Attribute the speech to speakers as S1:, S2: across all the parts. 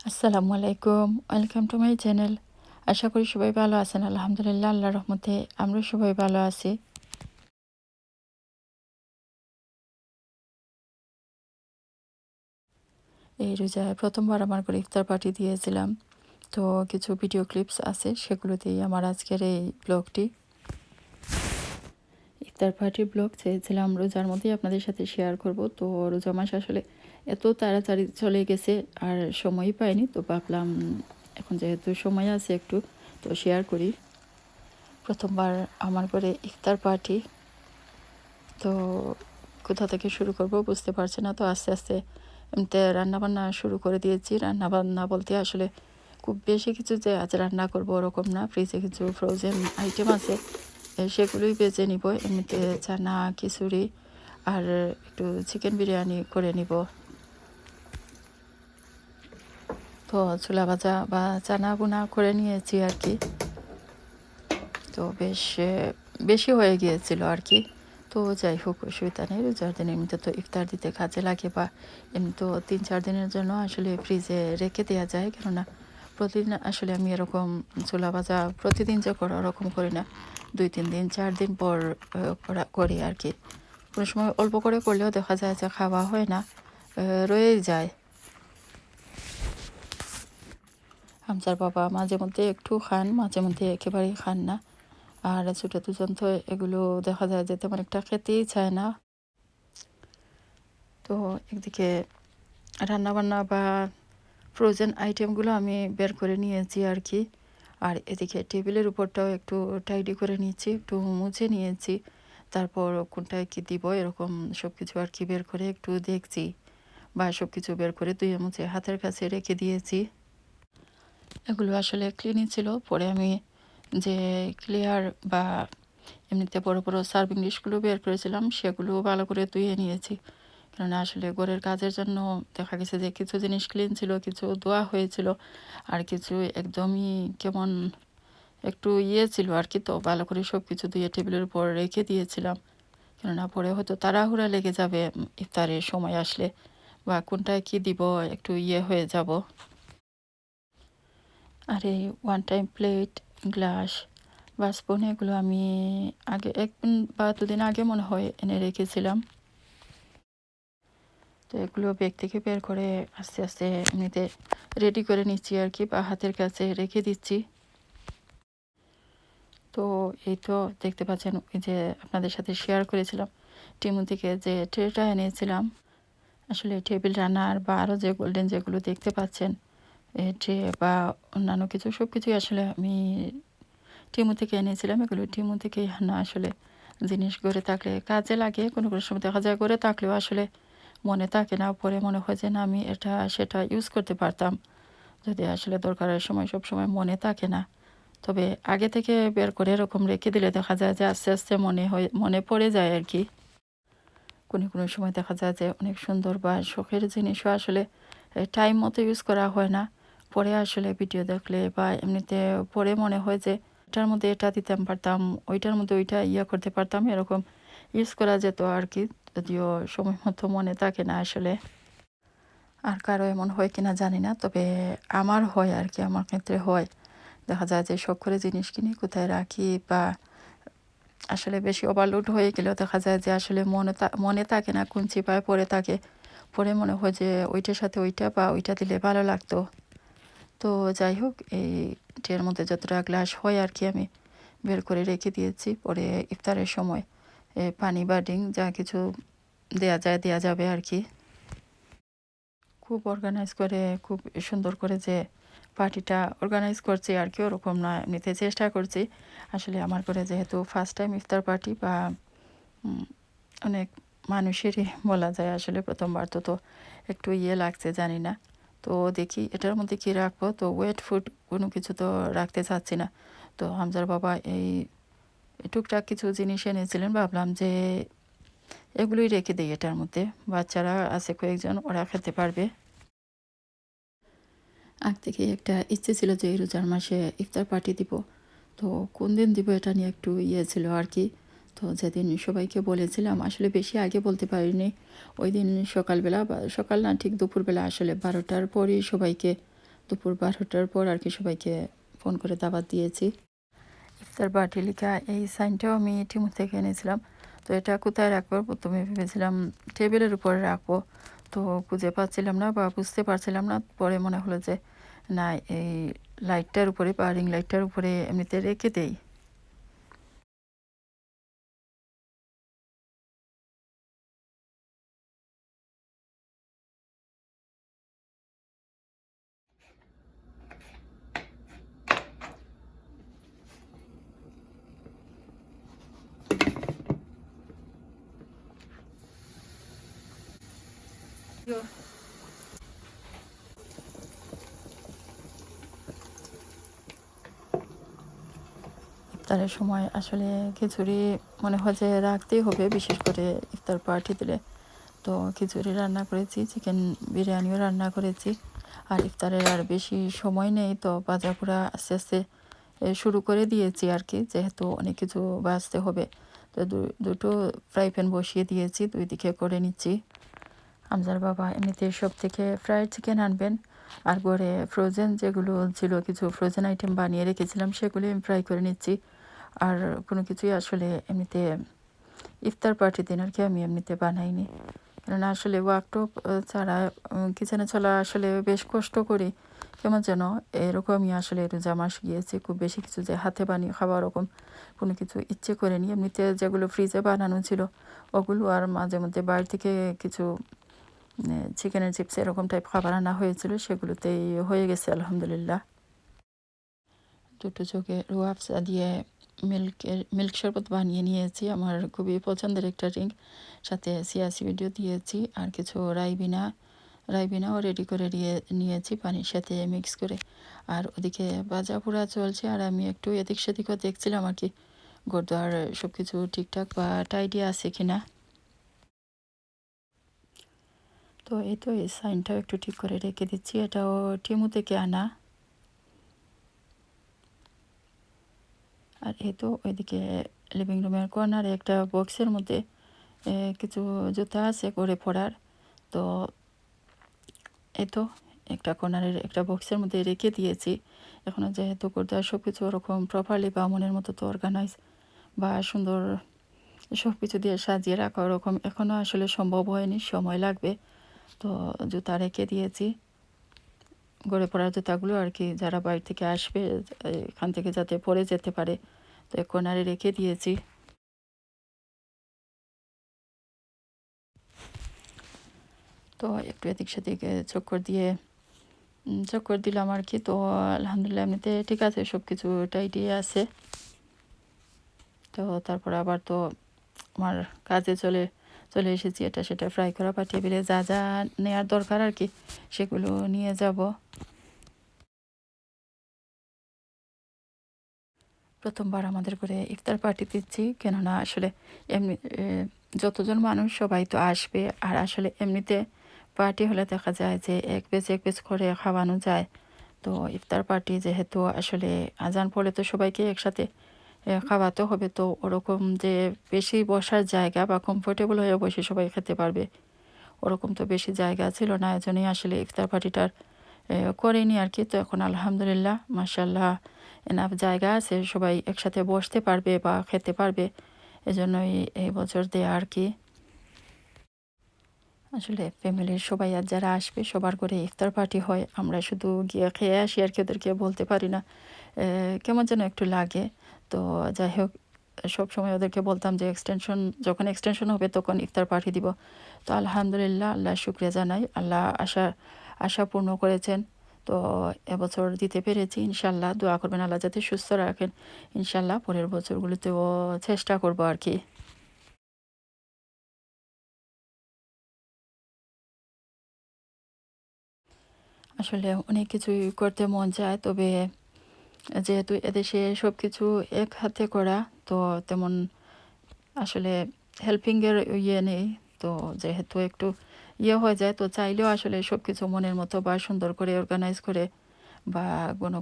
S1: আসসালামু আলাইকুম, welcome to my channel. আশা করি সবাই ভালো আছেন। আলহামদুলিল্লাহ, আল্লাহর রহমতে আমরা সবাই ভালো আছি। এই রোজায় প্রথমবার আমার করে ইফতার পার্টি দিয়েছিলাম। তো কিছু ভিডিও ক্লিপস আছে, সেগুলো দিয়েই আমার আজকের এই ব্লগটি। ইফতার পার্টির ব্লগ চেয়েছিলাম রোজার মধ্যেই আপনাদের সাথে শেয়ার করব। তো রোজা মাস আসলে এত তাড়াতাড়ি চলে গেছে, আর সময়ই পাইনি। তো ভাবলাম এখন যেহেতু সময় আছে একটু, তো শেয়ার করি। প্রথমবার আমার করে ইফতার পার্টি, তো কোথা থেকে শুরু করব বুঝতে পারছি না। তো আস্তে আস্তে এমনিতে রান্নাবান্না শুরু করে দিয়েছি। রান্নাবান্না বলতে আসলে খুব বেশি কিছু যে আজ রান্না করব ওরকম না। ফ্রিজে কিছু ফ্রোজেন আইটেম আছে, সেগুলোই বেজে নিব। এমনিতে চানা খিচুড়ি আর একটু চিকেন বিরিয়ানি করে নিব। তো ছোলা ভাজা বা চানা গুনা করে নিয়েছি আর কি। তো বেশ বেশি হয়ে গিয়েছিল আর কি। তো যাই হোক, অসুবিধা নেই। রোজার দিন এমনিতে তো ইফতার দিতে কাজে লাগে, বা এমনি তো 3-4 দিনের জন্য আসলে ফ্রিজে রেখে দেওয়া যায়। কেননা প্রতিদিন আসলে আমি এরকম ছোলা ভাজা প্রতিদিন যে করা ওরকম করি না, 2-3 দিন 4 দিন পর করি আর কি। কোনো সময় অল্প করে করলেও দেখা যায় যে খাওয়া হয় না, রয়েই যায়। হামজার বাবা মাঝে মধ্যে একটু খান, মাঝে মধ্যে একেবারেই খান না। আর ছোটো দুজন তো এগুলো দেখা যায় যে তেমন একটা খেতেই চায় না। তো একদিকে রান্নাবান্না বা ফ্রোজেন আইটেমগুলো আমি বের করে নিয়েছি আর কি। আর এদিকে টেবিলের উপরটাও একটু টাইডি করে নিয়েছি, একটু মুছে নিয়েছি। তারপর কোনটায় কি দিব এরকম সব কিছু আর কি বের করে একটু দেখছি, বা সব কিছু বের করে ধুয়ে মুছে হাতের কাছে রেখে দিয়েছি। এগুলো আসলে ক্লিনই ছিল। পরে আমি যে ক্লিয়ার বা এমনিতে বড় বড় সার্ভিং ডিশগুলো বের করেছিলাম, সেগুলো ভালো করে ধুয়ে নিয়েছি। কেননা আসলে ঘরের কাজের জন্য দেখা গেছে যে কিছু জিনিস ক্লিন ছিল, কিছু ধোয়া হয়েছিল, আর কিছু একদমই কেমন একটু ছিল আর কি। তো ভালো করে সব কিছু ধুয়ে টেবিলের উপর রেখে দিয়েছিলাম। কেননা পরে হয়তো তাড়াহুড়া লেগে যাবে ইফতারের সময় আসলে, বা কোনটায় কি দিব একটু হয়ে যাব। আর এই ওয়ান টাইম প্লেট, গ্লাস বা স্পুন এগুলো আমি আগে 1 দিন বা 2 দিন আগে মনে হয় এনে রেখেছিলাম। তো এগুলো ব্যাগ থেকে বের করে আস্তে আস্তে এমনিতে রেডি করে নিচ্ছি আর কি, বা হাতের কাছে রেখে দিচ্ছি। তো এই তো দেখতে পাচ্ছেন, ওই যে আপনাদের সাথে শেয়ার করেছিলাম টিমু থেকে যে ট্রেটা এনেছিলাম। আসলে টেবিল রানার বা আরও যে গোল্ডেন যেগুলো দেখতে পাচ্ছেন ট্রে বা অন্যান্য কিছু সব কিছুই আসলে আমি টিমু থেকে এনেছিলাম। এগুলো টিমু থেকে আনা। আসলে জিনিস গড়ে থাকলে কাজে লাগে, কোনো কোনো সময় দেখা যায় গড়ে থাকলেও আসলে মনে থাকে না। পরে মনে হয় যে না, আমি এটা সেটা ইউজ করতে পারতাম যদি আসলে দরকারের সময় সব সময় মনে থাকে না। তবে আগে থেকে বের করে এরকম রেখে দিলে দেখা যায় যে আস্তে আস্তে মনে পড়ে যায় আর কি। কোনো কোনো সময় দেখা যায় যে অনেক সুন্দর বা শখের জিনিসও আসলে টাইম মতো ইউজ করা হয় না। পরে আসলে ভিডিও দেখলে বা এমনিতে পরে মনে হয় যে এটার মধ্যে এটা দিতে পারতাম, ওইটার মধ্যে ওইটা করতে পারতাম, এরকম ইউজ করা যেত আর কি। যদিও সময় মতো মনে থাকে না আসলে। আর কারো এমন হয় কিনা জানি না, তবে আমার হয় আর কি, আমার ক্ষেত্রে হয়। দেখা যায় যে শখ করে জিনিস কিনি, কোথায় রাখি, বা আসলে বেশি ওভারলোড হয়ে গেলেও দেখা যায় যে আসলে মনে থাকে না, কোন চিপায় পড়ে থাকে। পরে মনে হয় যে ওইটার সাথে ওইটা বা ওইটা দিলে ভালো লাগতো। তো যাই হোক, এই ট্রের মধ্যে যতটা গ্লাস হয় আর কি আমি বের করে রেখে দিয়েছি। পরে ইফতারের সময় পানি বা ডিং যা কিছু দেয়া যাবে আর কি। খুব অর্গানাইজ করে, খুব সুন্দর করে যে পার্টিটা অর্গানাইজ করছি আর কি, ওরকম না, এমনিতে চেষ্টা করছি। আসলে আমার করে যেহেতু ফার্স্ট টাইম ইফতার পার্টি, বা অনেক মানুষেরই বলা যায় আসলে প্রথমবার, তো একটু লাগছে জানি না। তো দেখি এটার মধ্যে কি রাখবো। তো ওয়েট ফুড কোনো কিছু তো রাখতে চাচ্ছি না। তো হামজার বাবা এই টুকটাক কিছু জিনিস এনেছিলেন, ভাবলাম যে এগুলোই রেখে দিই এটার মধ্যে। বাচ্চারা আছে কয়েকজন, ওরা খেতে পারবে। আগ থেকে একটা ইচ্ছে ছিল যে এই রোজার মাসে ইফতার পার্টি দিব। তো কোন দিন দিব এটা নিয়ে একটু ছিল আর কি। তো যেদিন সবাইকে বলেছিলাম, আসলে বেশি আগে বলতে পারিনি। ওই দিন সকালবেলা, বা সকাল না ঠিক দুপুরবেলা, আসলে 12টার পরেই সবাইকে দুপুর 12টার পর আর কি সবাইকে ফোন করে দাওয়াত দিয়েছি। ইফতার পার্টি লেখা এই সাইনটাও আমি টিমু থেকে এনেছিলাম। তো এটা কোথায় রাখবো, প্রথমে ভেবেছিলাম টেবিলের উপরে রাখবো, তো খুঁজে পাচ্ছিলাম না বা বুঝতে পারছিলাম না। পরে মনে হলো যে না, এই লাইটটার উপরে বা রিং লাইটটার উপরে এমনিতে রেখে দেই। ইফতারের সময় আসলে খিচুড়ি মনে হয় যে রাখতেই হবে, বিশেষ করে ইফতার পার্টি দিলে। তো খিচুড়ি রান্না করেছি, চিকেন বিরিয়ানিও রান্না করেছি। আর ইফতারের আর বেশি সময় নেই, তো ভাজাপোড়া আস্তে আস্তে শুরু করে দিয়েছি আর কি, যেহেতু অনেক কিছু ভাজতে হবে। তো দুটো ফ্রাই প্যান বসিয়ে দিয়েছি, দুই দিকে করে নিচ্ছি। হামজার বাবা এমনিতে সব থেকে ফ্রাইড চিকেন আনবেন, আর ঘরে ফ্রোজেন যেগুলো ছিল, কিছু ফ্রোজেন আইটেম বানিয়ে রেখেছিলাম, সেগুলি আমি ফ্রাই করে নিচ্ছি। আর কোনো কিছুই আসলে এমনিতে ইফতার পার্টির দিন আর কি আমি এমনিতে বানাইনি, কেননা আসলে ওয়ার্কটপ ছাড়া কিচেনে চলা আসলে বেশ কষ্ট করি। কেমন যেন এরকমই আসলে রোজা মাস গিয়েছে, খুব বেশি কিছু যে হাতে বানিয়ে খাওয়া ওরকম কোনো কিছু ইচ্ছে করেনি। এমনিতে যেগুলো ফ্রিজে বানানো ছিল ওগুলো, আর মাঝে মধ্যে বাইরে থেকে কিছু চিকেনের চিপস এরকম টাইপ খাবার আনা হয়েছিল, সেগুলোতেই হয়ে গেছে আলহামদুলিল্লাহ। দুটো চোখে রুহ আফজা দিয়ে মিল্ক শরবত বানিয়ে নিয়েছি, আমার খুবই পছন্দের একটা ড্রিঙ্ক। সাথে চিয়া সিডও দিয়েছি, আর কিছু রাইবিনাও রেডি করে নিয়েছি পানির সাথে মিক্স করে। আর ওদিকে ভাজা পোড়া চলছে, আর আমি একটু এদিক সেদিকও দেখছিলাম আর কি, ঘরদোয়ার সব কিছু ঠিকঠাক বা টাইডি আছে কিনা। তো এই তো এই সাইনটাও একটু ঠিক করে রেখে দিচ্ছি, এটাও টিমু থেকে আনা। আর এই তো ওইদিকে লিভিং রুমের কর্নারে একটা বক্সের মধ্যে কিছু জুতা আছে করে পরার। তো এই তো একটা কর্নারের একটা বক্সের মধ্যে রেখে দিয়েছি। এখনও যেহেতু করতে সব কিছু ওরকম প্রপারলি বা মনের মতো তো অর্গানাইজ বা সুন্দর সব কিছু দিয়ে সাজিয়ে রাখা ওরকম এখনও আসলে সম্ভব হয়নি, সময় লাগবে। তো জুতা রেখে দিয়েছি, গড়ে পড়ার জুতাগুলো আর কি, যারা বাইরে থেকে আসবে এখান থেকে যাতে পরে যেতে পারে, তো কর্নারে রেখে দিয়েছি। তো একটু এদিক সেদিক চক্কর দিলাম আর কি। তো আলহামদুলিল্লাহ এমনিতে ঠিক আছে, সব কিছু টাইটই আছে। তো তারপর আবার তো আমার কাজে চলে এসেছি, এটা সেটা ফ্রাই করা বা টেবিলে যা যা নেওয়ার দরকার আর কি সেগুলো নিয়ে যাব। প্রথমবার আমাদের করে ইফতার পার্টি দিচ্ছি, কেননা আসলে এমনি যতজন মানুষ সবাই তো আসবে, আর আসলে এমনিতে পার্টি হলে দেখা যায় যে এক বেজ করে খাওয়ানো যায়। তো ইফতার পার্টি যেহেতু আসলে আজান পড়লে তো সবাইকে একসাথে খাওয়াতে হবে, তো ওরকম যে বেশি বসার জায়গা বা কমফোর্টেবল হয়ে বসে সবাই খেতে পারবে ওরকম তো বেশি জায়গা ছিল না, এজন্যই আসলে ইফতার পার্টিটার করিনি আর কি। তো এখন আলহামদুলিল্লাহ মাশাল্লাহ এনাফ জায়গা আছে, সবাই একসাথে বসতে পারবে বা খেতে পারবে, এজন্যই এই বছর দেয়া আর কি। আসলে ফ্যামিলির সবাই আর যারা আসবে সবার করে ইফতার পার্টি হয়, আমরা শুধু গিয়ে খেয়ে আসি আর কি, ওদেরকে বলতে পারি না, কেমন যেন একটু লাগে। তো যাই হোক, সব সময় ওদেরকে বলতাম যে যখন এক্সটেনশন হবে তখন ইফতার পার্টি দিব। তো আলহামদুলিল্লাহ আল্লাহ শুক্রিয়া জানাই, আল্লাহ আশা পূর্ণ করেছেন। তো এবছর দিতে পেরেছি, ইনশাল্লাহ দোয়া করবেন আল্লাহ যাতে সুস্থ রাখেন। ইনশাল্লাহ পরের বছরগুলোতেও চেষ্টা করব আর কি। আসলে অনেক কিছুই করতে মন চায়, তবে যেহেতু এদেশে সব কিছু এক হাতে করা, তো তেমন আসলে হেল্পিংয়ের নেই। তো যেহেতু একটু হয়ে যায়, তো চাইলেও আসলে সব কিছু মনের মতো বা সুন্দর করে অর্গানাইজ করে বা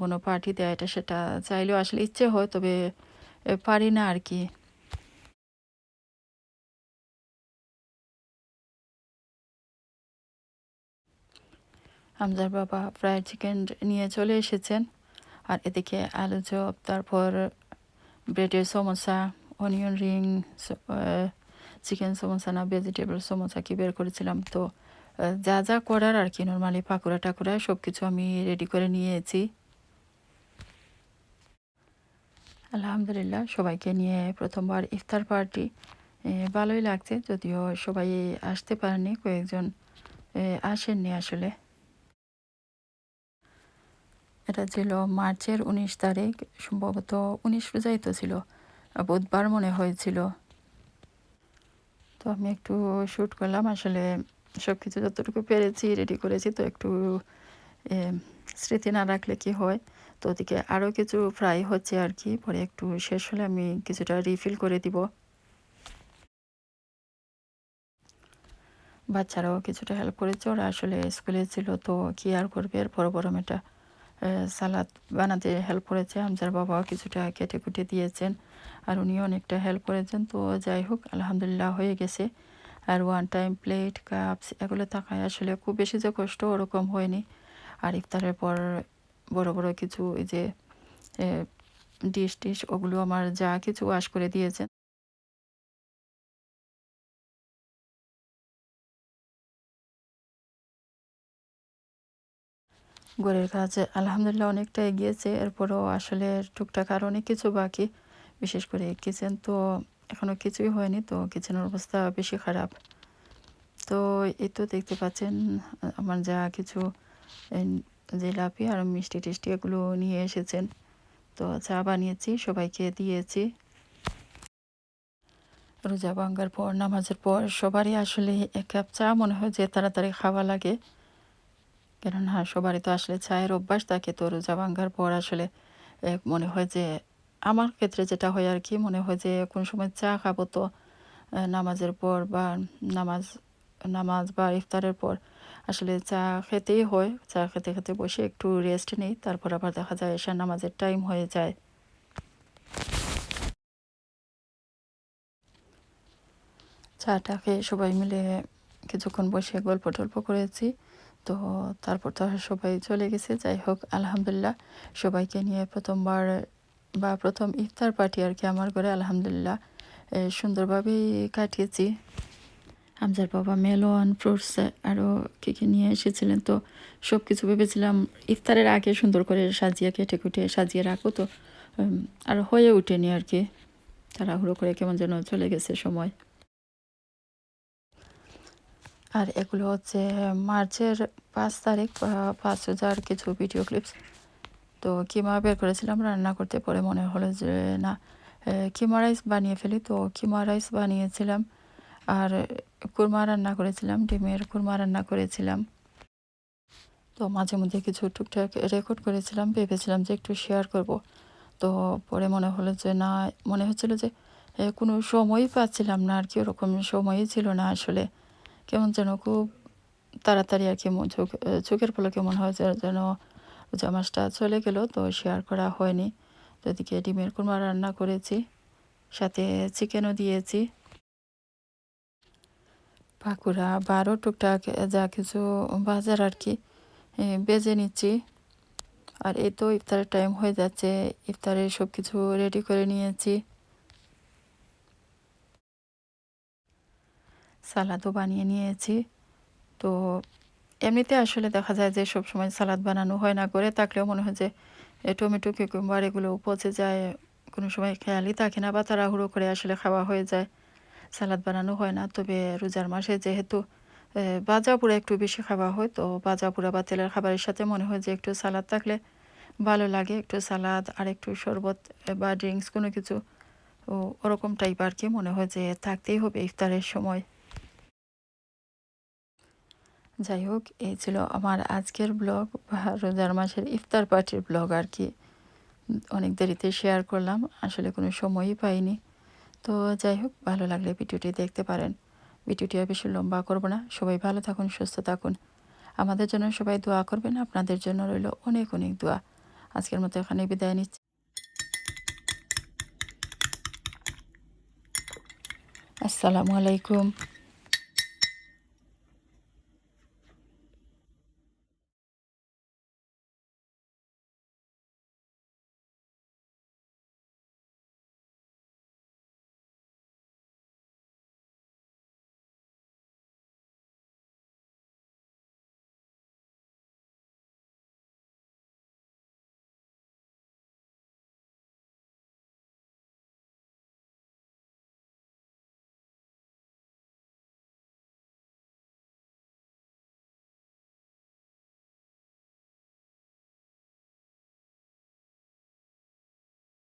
S1: কোনো পার্টি দেয়, এটা সেটা চাইলেও আসলে ইচ্ছে হয়, তবে পারি না আর কি। হামজার বাবা ফ্রাইড চিকেন নিয়ে চলে এসেছেন। আর এদিকে আলু চপ, তারপর ব্রেডের samosa, onion ring, chicken samosa না ভেজিটেবল সমোসা কি বের করেছিলাম। তো যা যা করার আর কি, নর্মালি পাকোড়া টাকুড়া সব কিছু আমি রেডি করে নিয়েছি। আলহামদুলিল্লাহ সবাইকে নিয়ে প্রথমবার ইফতার পার্টি, ভালোই লাগছে। যদিও সবাই আসতে পারেনি, কয়েকজন আসেননি আসলে। এটা ছিল মার্চের 19 তারিখ, সম্ভবত 19 রোজাই তো ছিল, বুধবার মনে হয়েছিল। তো আমি একটু শ্যুট করলাম, আসলে সব কিছু যতটুকু পেরেছি রেডি করেছি। তো একটু স্মৃতি না রাখলে কি হয়। তো ওদিকে আরও কিছু ফ্রাই হচ্ছে আর কি, পরে একটু শেষ হলে আমি কিছুটা রিফিল করে দিব। বাচ্চারাও কিছুটা হেল্প করেছে, ওরা আসলে স্কুলে ছিল তো কি আর করবে। এরপর বড় মেয়েটা সালাদ বানাতে হেল্প করেছে, হামজার বাবাও কিছুটা কেটে কুটে দিয়েছেন, আর উনি অনেকটা হেল্প করেছেন। তো যাই হোক আলহামদুলিল্লাহ হয়ে গেছে। আর ওয়ান টাইম প্লেট কাপস এগুলো থাকায় আসলে খুব বেশি যে কষ্ট ওরকম হয়নি। আর ইফতারের পর বড় বড় কিছু এই যে ডিশ টিশ ওগুলো আমার যা কিছু ওয়াশ করে দিয়েছেন। ঘরের কাজ আলহামদুলিল্লাহ অনেকটা এগিয়েছে, এরপরও আসলে টুকটাক আর অনেক কিছু বাকি। বিশেষ করে কিচেন তো এখনও কিছুই হয়নি, তো কিচেনের অবস্থা বেশি খারাপ। তো এই তো দেখতে পাচ্ছেন আমার যা কিছু জিলাপি আর মিষ্টি টিষ্টি এগুলো নিয়ে এসেছেন। তো চা বানিয়েছি, সবাইকে দিয়েছি। রোজা ভাঙ্গার পর, নামাজের পর সবারই আসলে এক কাপ চা মনে হয় যে তাড়াতাড়ি খাওয়া লাগে। কেননা সবারই তো আসলে চায়ের অভ্যাস থাকে। তো রোজা ভাঙ্গার পর আসলে মনে হয় যে, আমার ক্ষেত্রে যেটা হয় আর কি, মনে হয় যে কোন সময় চা খাবো। তো নামাজের পর বা নামাজ নামাজ বা ইফতারের পর আসলে চা খেতেই হয়। চা খেতে খেতে বসে একটু রেস্ট নিই, তারপর আবার দেখা যায় এশার নামাজের টাইম হয়ে যায়। চাটা খেয়ে সবাই মিলে কিছুক্ষণ বসে গল্প টল্প করেছি। তো তারপর তো আর সবাই চলে গেছে। যাই হোক আলহামদুলিল্লাহ সবাইকে নিয়ে প্রথমবার বা প্রথম ইফতার পার্টি আর কি আমার ঘরে আলহামদুলিল্লাহ সুন্দরভাবেই কাটিয়েছি। হামজার বাবা মেলন, ফ্রুটস আরও কী কী নিয়ে এসেছিলেন। তো সব কিছু ভেবেছিলাম ইফতারের আগে সুন্দর করে সাজিয়ে কেটে কুটে সাজিয়ে রাখবো, তো আর হয়ে ওঠেনি আর কি। তাড়াহুড়ো করে কেমন যেন চলে গেছে সময়। আর এগুলো হচ্ছে মার্চের 5 তারিখ বা 5 রোজার কিছু ভিডিও ক্লিপস। তো কিমা বের করেছিলাম রান্না করতে, পরে মনে হলো যে না, কিমা রাইস বানিয়ে ফেলি। তো কিমা রাইস বানিয়েছিলাম, আর কুরমা রান্না করেছিলাম, ডিমের কুরমা রান্না করেছিলাম। তো মাঝে মধ্যে কিছু টুকটাক রেকর্ড করেছিলাম, ভেবেছিলাম যে একটু শেয়ার করব। তো পরে মনে হলো যে না, মনে হচ্ছিলো যে কোনো সময়ই পাচ্ছিলাম না আর কি, ওরকম সময়ই ছিল না আসলে। কেমন যেন খুব তাড়াতাড়ি আর কি চোখের পলকে মনে হয় যেন রোজা মাসটা চলে গেল। তো শেয়ার করা হয়নি। তো এদিকে ডিমের কুরমা রান্না করেছি, সাথে চিকেনও দিয়েছি। পাকুড়া বা আরও টুকটাক যা কিছু বাজার আর কি বেজে নিচ্ছি। আর এই তো ইফতারের টাইম হয়ে যাচ্ছে, ইফতারের সব কিছু রেডি করে নিয়েছি। সালাদও বানিয়ে নিয়েছি। তো এমনিতে আসলে দেখা যায় যে সব সময় সালাদ বানানো হয় না, করে থাকলেও মনে হয় যে টমেটো কিউকাম্বার এগুলো পচে যায়, কোনো সময় খেয়ালই থাকে না বা তাড়াহুড়ো করে আসলে খাওয়া হয়ে যায়, সালাদ বানানো হয় না। তবে রোজার মাসে যেহেতু ভাজা পোড়া একটু বেশি খাওয়া হয়, তো ভাজা পোড়া বা তেলের খাবারের সাথে মনে হয় যে একটু সালাদ থাকলে ভালো লাগে। একটু সালাদ আর একটু শরবত বা ড্রিঙ্কস কোনো কিছু ওরকম টাইপ আর কি, মনে হয় যে থাকতেই হবে ইফতারের সময়। যাই হোক এই ছিল আমার আজকের ব্লগ বা রোজার মাসের ইফতার পার্টির ব্লগ আর কি। অনেক দেরিতে শেয়ার করলাম, আসলে কোনো সময়ই পাইনি। তো যাই হোক ভালো লাগলে ভিডিওটি দেখতে পারেন। ভিডিওটি আর বেশি লম্বা করব না। সবাই ভালো থাকুন, সুস্থ থাকুন। আমাদের জন্য সবাই দোয়া করবেন। আপনাদের জন্য রইল অনেক অনেক দোয়া। আজকের মতো এখানে বিদায় নিচ্ছি। আসসালামু আলাইকুম।